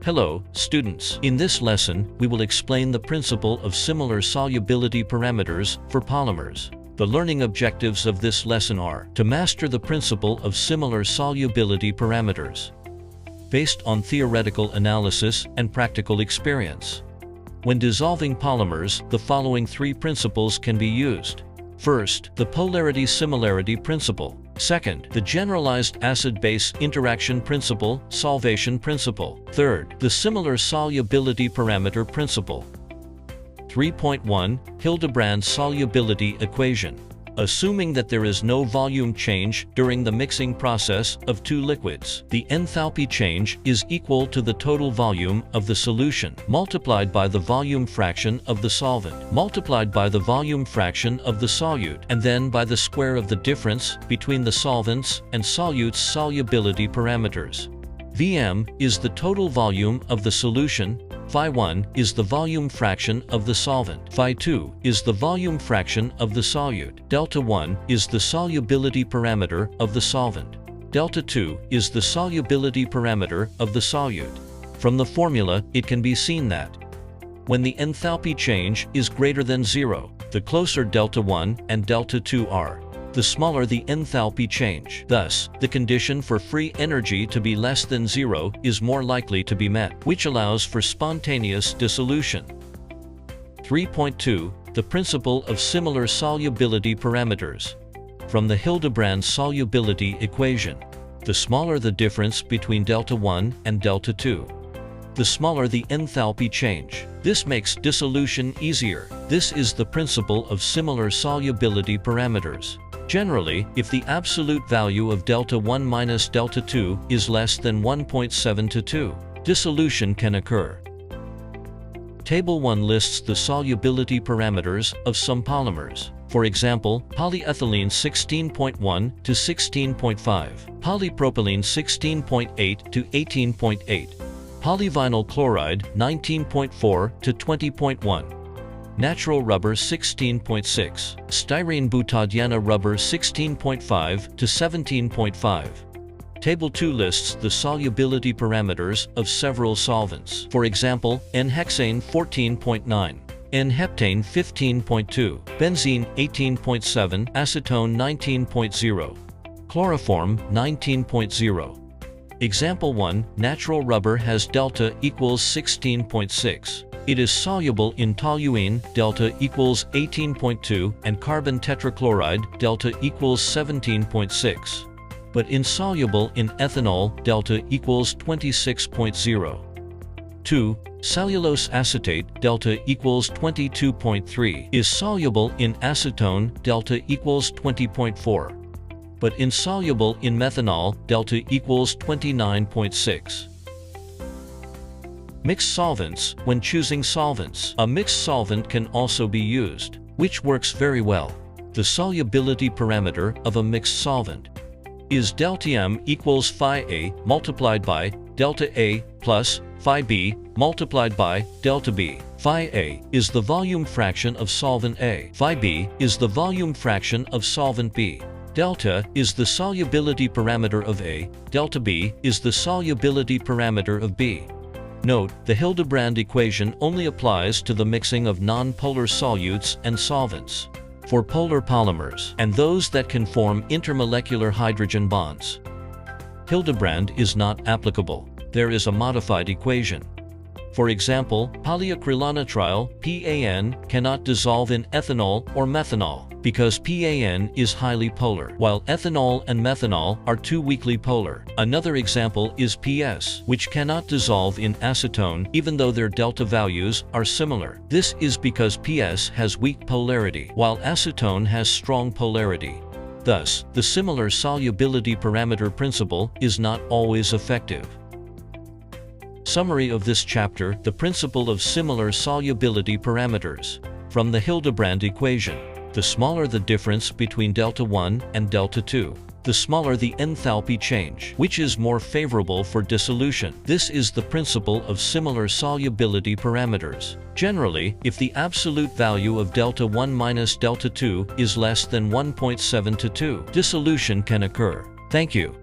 Hello, students. In this lesson, we will explain the principle of similar solubility parameters for polymers. The learning objectives of this lesson are to master the principle of similar solubility parameters, based on theoretical analysis and practical experience. When dissolving polymers, the following three principles can be used. First, the polarity-similarity principle. Second, the generalized acid-base interaction principle, solvation principle. Third, the similar solubility parameter principle. 3.1 Hildebrand solubility equation. Assuming that there is no volume change during the mixing process of two liquids, the enthalpy change is equal to the total volume of the solution multiplied by the volume fraction of the solvent multiplied by the volume fraction of the solute, and then by the square of the difference between the solvents and solutes' solubility parameters. Vm is the total volume of the solution, Phi1 is the volume fraction of the solvent, Phi2 is the volume fraction of the solute, Delta1 is the solubility parameter of the solvent, Delta2 is the solubility parameter of the solute. From the formula, it can be seen that when the enthalpy change is greater than 0, the closer Delta1 and Delta2 are, the smaller the enthalpy change. Thus, the condition for free energy to be less than 0 is more likely to be met, which allows for spontaneous dissolution. 3.2 The principle of similar solubility parameters. From the Hildebrand solubility equation, the smaller the difference between Delta1 and Delta2, the smaller the enthalpy change. This makes dissolution easier. This is the principle of similar solubility parameters. Generally, if the absolute value of Delta1 minus Delta2 is less than 1.7 to 2, dissolution can occur. Table 1 lists the solubility parameters of some polymers. For example, polyethylene 16.1 to 16.5, polypropylene 16.8 to 18.8, polyvinyl chloride 19.4 to 20.1. Natural rubber 16.6, styrene butadiene rubber 16.5 to 17.5. Table 2 lists the solubility parameters of several solvents. For example, N-hexane 14.9, N-heptane 15.2, benzene 18.7, acetone 19.0, chloroform 19.0. Example 1, natural rubber has delta equals 16.6. It is soluble in toluene, delta equals 18.2, and carbon tetrachloride, delta equals 17.6. But insoluble in ethanol, delta equals 26.0. 2. Cellulose acetate, delta equals 22.3, is soluble in acetone, delta equals 20.4. But insoluble in methanol, delta equals 29.6. Mixed solvents. When choosing solvents, a mixed solvent can also be used, which works very well. The solubility parameter of a mixed solvent is delta M equals phi A multiplied by delta A plus phi B multiplied by delta B. Phi A is the volume fraction of solvent A. Phi B is the volume fraction of solvent B. Delta is the solubility parameter of A. Delta B is the solubility parameter of B. Note, the Hildebrand equation only applies to the mixing of non-polar solutes and solvents. For polar polymers and those that can form intermolecular hydrogen bonds, Hildebrand is not applicable. There is a modified equation. For example, polyacrylonitrile, PAN, cannot dissolve in ethanol or methanol because PAN is highly polar, while ethanol and methanol are too weakly polar. Another example is PS, which cannot dissolve in acetone even though their delta values are similar. This is because PS has weak polarity, while acetone has strong polarity. Thus, the similar solubility parameter principle is not always effective. Summary of this chapter: the principle of similar solubility parameters. From the Hildebrand equation, the smaller the difference between delta1 and delta2, the smaller the enthalpy change, which is more favorable for dissolution. This is the principle of similar solubility parameters. Generally, if the absolute value of delta1 minus delta2 is less than 1.7 to 2, dissolution can occur. Thank you.